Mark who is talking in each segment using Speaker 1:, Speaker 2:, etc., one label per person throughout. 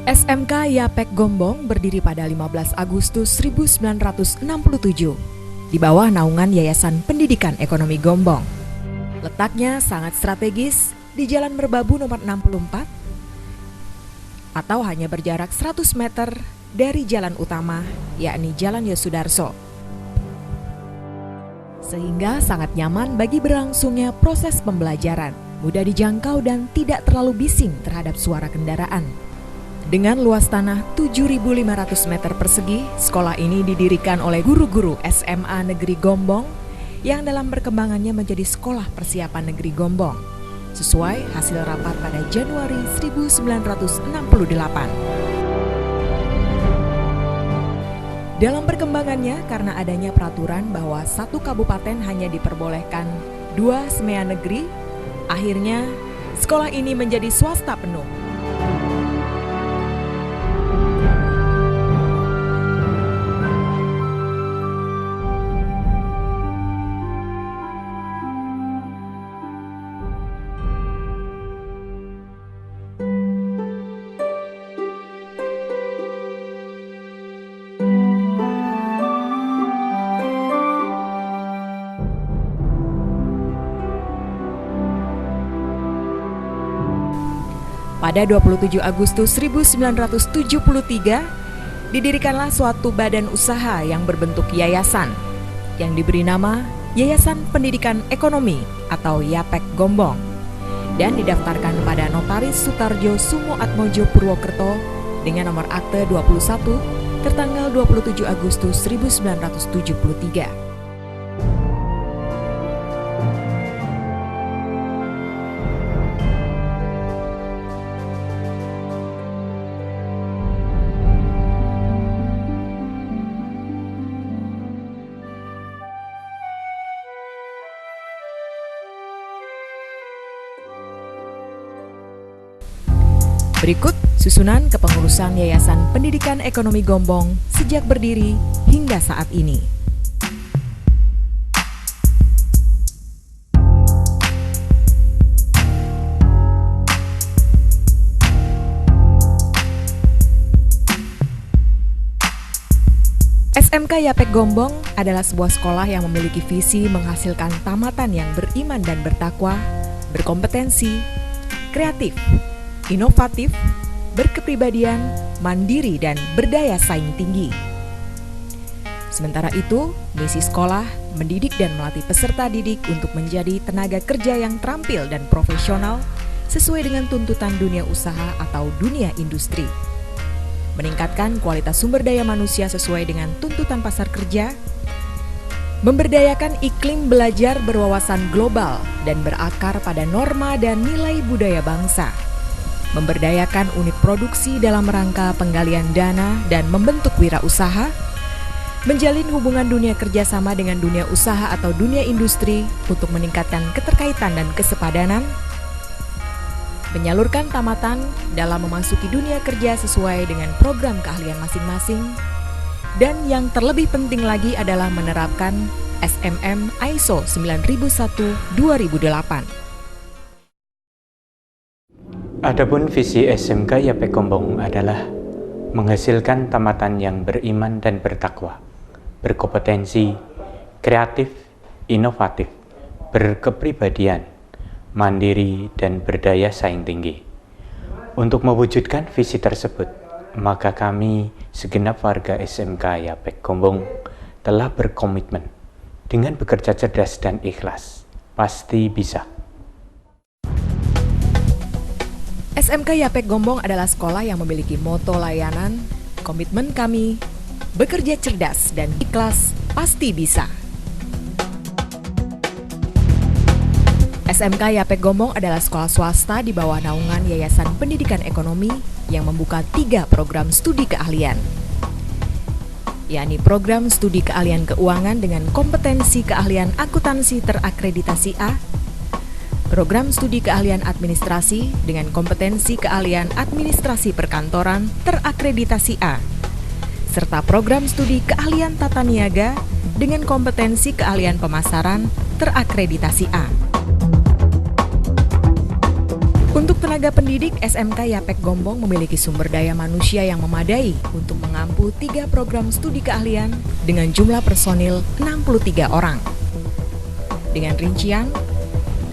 Speaker 1: SMK Yapek Gombong berdiri pada 15 Agustus 1967 di bawah naungan Yayasan Pendidikan Ekonomi Gombong. Letaknya sangat strategis di Jalan Merbabu nomor 64 atau hanya berjarak 100 meter dari jalan utama, yakni Jalan Yosudarso. Sehingga sangat nyaman bagi berlangsungnya proses pembelajaran, mudah dijangkau dan tidak terlalu bising terhadap suara kendaraan. Dengan luas tanah 7.500 meter persegi, sekolah ini didirikan oleh guru-guru SMA Negeri Gombong yang dalam perkembangannya menjadi Sekolah Persiapan Negeri Gombong, sesuai hasil rapat pada Januari 1968. Dalam perkembangannya, karena adanya peraturan bahwa satu kabupaten hanya diperbolehkan 2 SMA negeri, akhirnya sekolah ini menjadi swasta penuh. Pada 27 Agustus 1973, didirikanlah suatu badan usaha yang berbentuk yayasan, yang diberi nama Yayasan Pendidikan Ekonomi atau Yapek Gombong, dan didaftarkan pada Notaris Sutarjo Sumo Atmojo Purwokerto dengan nomor akte 21 tertanggal 27 Agustus 1973. Berikut susunan kepengurusan Yayasan Pendidikan Ekonomi Gombong sejak berdiri hingga saat ini. SMK Yapek Gombong adalah sebuah sekolah yang memiliki visi menghasilkan tamatan yang beriman dan bertakwa, berkompetensi, kreatif, inovatif, berkepribadian, mandiri, dan berdaya saing tinggi. Sementara itu, misi sekolah mendidik dan melatih peserta didik untuk menjadi tenaga kerja yang terampil dan profesional sesuai dengan tuntutan dunia usaha atau dunia industri. Meningkatkan kualitas sumber daya manusia sesuai dengan tuntutan pasar kerja, memberdayakan iklim belajar berwawasan global dan berakar pada norma dan nilai budaya bangsa, memberdayakan unit produksi dalam rangka penggalian dana dan membentuk wirausaha, menjalin hubungan dunia kerjasama dengan dunia usaha atau dunia industri untuk meningkatkan keterkaitan dan kesepadanan, menyalurkan tamatan dalam memasuki dunia kerja sesuai dengan program keahlian masing-masing, dan yang terlebih penting lagi adalah menerapkan SMM ISO 9001-2008.
Speaker 2: Adapun visi SMK Yapek Gombong adalah menghasilkan tamatan yang beriman dan bertakwa, berkompetensi, kreatif, inovatif, berkepribadian, mandiri, dan berdaya saing tinggi. Untuk mewujudkan visi tersebut, maka kami segenap warga SMK Yapek Gombong telah berkomitmen dengan bekerja cerdas dan ikhlas. Pasti bisa.
Speaker 1: SMK Yapek Gombong adalah sekolah yang memiliki moto layanan, komitmen kami, bekerja cerdas dan ikhlas, pasti bisa. SMK Yapek Gombong adalah sekolah swasta di bawah naungan Yayasan Pendidikan Ekonomi yang membuka 3 program studi keahlian, yakni program studi keahlian keuangan dengan kompetensi keahlian akuntansi terakreditasi A, program studi keahlian administrasi dengan kompetensi keahlian administrasi perkantoran terakreditasi A, serta program studi keahlian tata niaga dengan kompetensi keahlian pemasaran terakreditasi A. Untuk tenaga pendidik, SMK Yapek Gombong memiliki sumber daya manusia yang memadai untuk mengampu 3 program studi keahlian dengan jumlah personil 63 orang. Dengan rincian,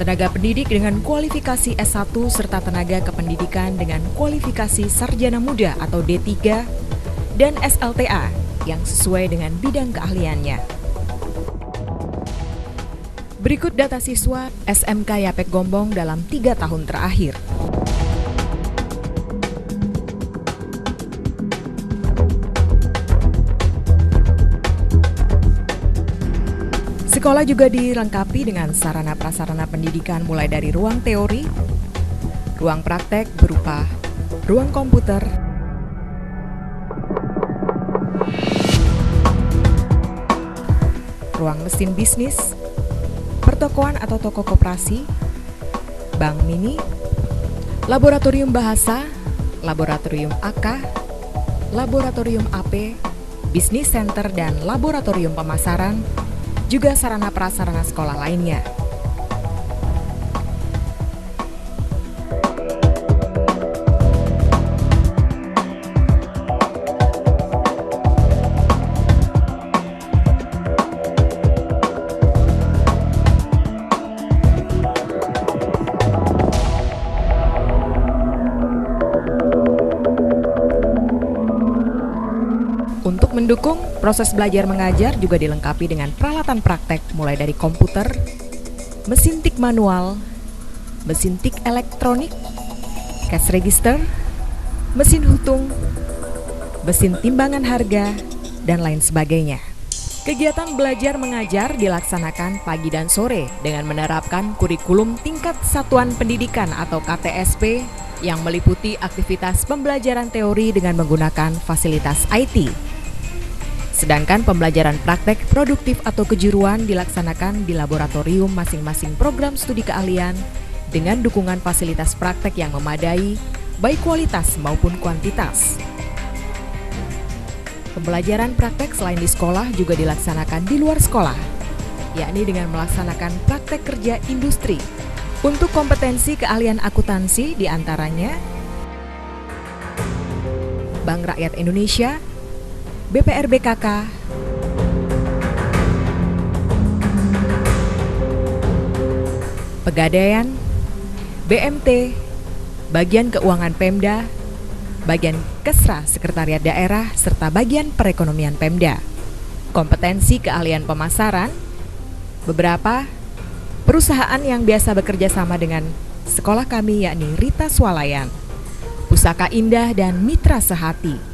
Speaker 1: tenaga pendidik dengan kualifikasi S1 serta tenaga kependidikan dengan kualifikasi sarjana muda atau D3 dan SLTA yang sesuai dengan bidang keahliannya. Berikut data siswa SMK Yapek Gombong dalam 3 tahun terakhir. Sekolah juga dilengkapi dengan sarana prasarana pendidikan mulai dari ruang teori, ruang praktek berupa ruang komputer, ruang mesin bisnis, pertokoan atau toko koperasi, bank mini, laboratorium bahasa, laboratorium AK, laboratorium AP, bisnis center dan laboratorium pemasaran, juga sarana prasarana sekolah lainnya. Untuk mendukung proses belajar mengajar juga dilengkapi dengan peralatan praktek mulai dari komputer, mesin tik manual, mesin tik elektronik, cash register, mesin hitung, mesin timbangan harga, dan lain sebagainya. Kegiatan belajar mengajar dilaksanakan pagi dan sore dengan menerapkan kurikulum tingkat satuan pendidikan atau KTSP yang meliputi aktivitas pembelajaran teori dengan menggunakan fasilitas IT. Sedangkan pembelajaran praktek produktif atau kejuruan dilaksanakan di laboratorium masing-masing program studi keahlian dengan dukungan fasilitas praktek yang memadai, baik kualitas maupun kuantitas. Pembelajaran praktek selain di sekolah juga dilaksanakan di luar sekolah, yakni dengan melaksanakan praktek kerja industri. Untuk kompetensi keahlian akuntansi diantaranya Bank Rakyat Indonesia, BPRBKK, Pegadaian, BMT, Bagian Keuangan Pemda, Bagian Kesra Sekretariat Daerah, serta Bagian Perekonomian Pemda. Kompetensi keahlian pemasaran, beberapa perusahaan yang biasa bekerja sama dengan sekolah kami yakni Rita Swalayan, Pusaka Indah, dan Mitra Sehati.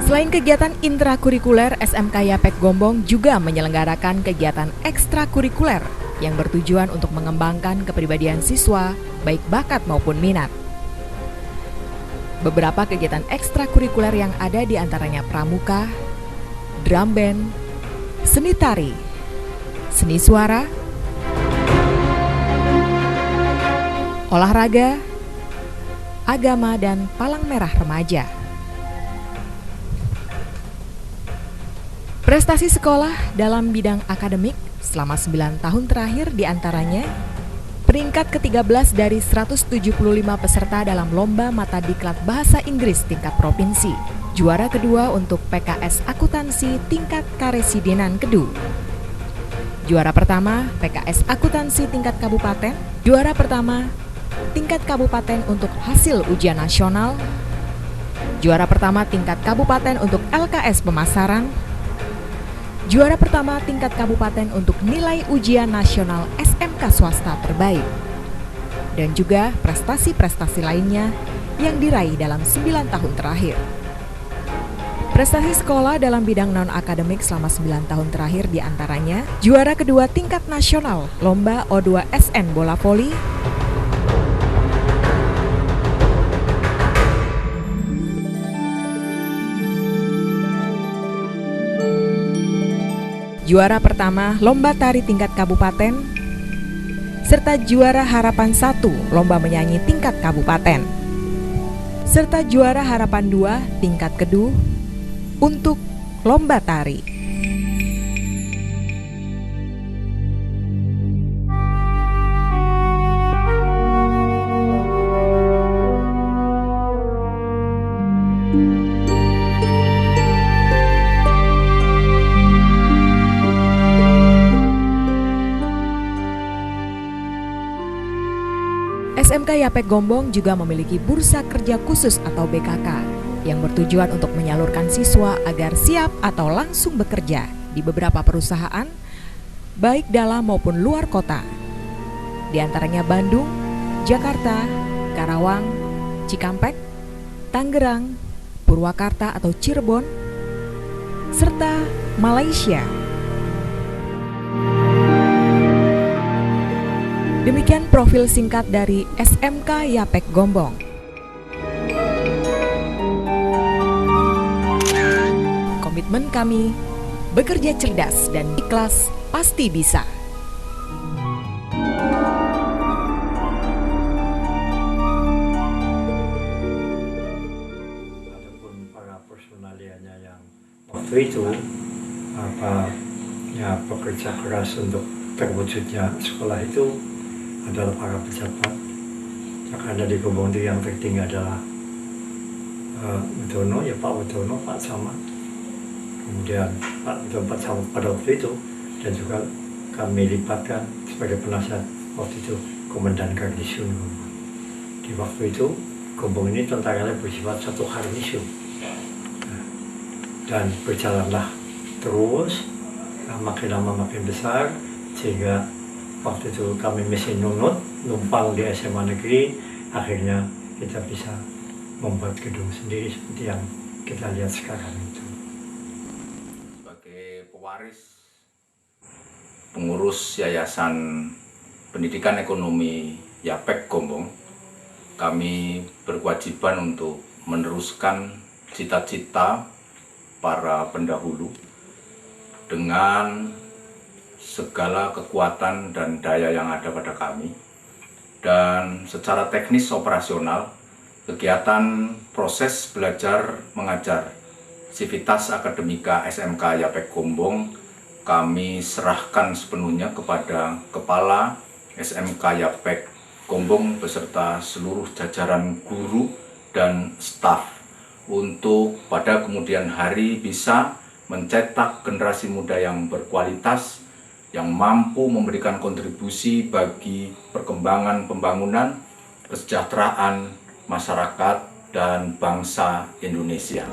Speaker 1: Selain kegiatan intrakurikuler, SMK Yapek Gombong juga menyelenggarakan kegiatan ekstrakurikuler yang bertujuan untuk mengembangkan kepribadian siswa, baik bakat maupun minat. Beberapa kegiatan ekstrakurikuler yang ada diantaranya pramuka, drum band, seni tari, seni suara, olahraga, agama, dan palang merah remaja. Prestasi sekolah dalam bidang akademik selama 9 tahun terakhir diantaranya peringkat ke-13 dari 175 peserta dalam Lomba Mata Diklat Bahasa Inggris tingkat provinsi, juara kedua untuk PKS Akuntansi tingkat Karesidenan Kedu, juara pertama PKS Akuntansi tingkat kabupaten, juara pertama tingkat kabupaten untuk hasil ujian nasional, juara pertama tingkat kabupaten untuk LKS pemasaran, juara pertama tingkat kabupaten untuk nilai ujian nasional SMK swasta terbaik, dan juga prestasi-prestasi lainnya yang diraih dalam 9 tahun terakhir. Prestasi sekolah dalam bidang non-akademik selama 9 tahun terakhir diantaranya juara kedua tingkat nasional Lomba O2SN Bola Voli, juara pertama Lomba Tari tingkat kabupaten, serta juara Harapan 1 Lomba Menyanyi tingkat kabupaten, serta juara Harapan 2 tingkat Kedu untuk Lomba Tari. SMK Yapek Gombong juga memiliki Bursa Kerja Khusus atau BKK yang bertujuan untuk menyalurkan siswa agar siap atau langsung bekerja di beberapa perusahaan, baik dalam maupun luar kota. Di antaranya Bandung, Jakarta, Karawang, Cikampek, Tangerang, Purwakarta atau Cirebon, serta Malaysia. Demikian profil singkat dari SMK Yapek Gombong. Komitmen kami, bekerja cerdas dan ikhlas pasti bisa.
Speaker 3: Adapun para personalianya yang waktu itu bekerja keras untuk terwujudnya sekolah itu adalah para pejabat. Karena di Gombong itu yang tertinggi adalah Udono, ya Pak Udono, Pak Camat, kemudian Pak Camat pada waktu itu, dan juga kami libatkan sebagai penasihat waktu itu Komandan Garnisun Gombong. Di waktu itu Gombong ini tentaranya bersifat satu garnisun, dan berjalanlah terus, makin lama makin besar, sehingga waktu itu kami mesti numpang di SMA negeri, akhirnya kita bisa membuat gedung sendiri seperti yang kita lihat sekarang itu.
Speaker 4: Sebagai pewaris pengurus Yayasan Pendidikan Ekonomi Yapek Gombong, kami berkewajiban untuk meneruskan cita-cita para pendahulu dengan segala kekuatan dan daya yang ada pada kami. Dan secara teknis operasional, kegiatan proses belajar mengajar Sivitas Akademika SMK Yapek Gombong kami serahkan sepenuhnya kepada Kepala SMK Yapek Gombong beserta seluruh jajaran guru dan staf untuk pada kemudian hari bisa mencetak generasi muda yang berkualitas, yang mampu memberikan kontribusi bagi perkembangan pembangunan, kesejahteraan masyarakat dan bangsa Indonesia.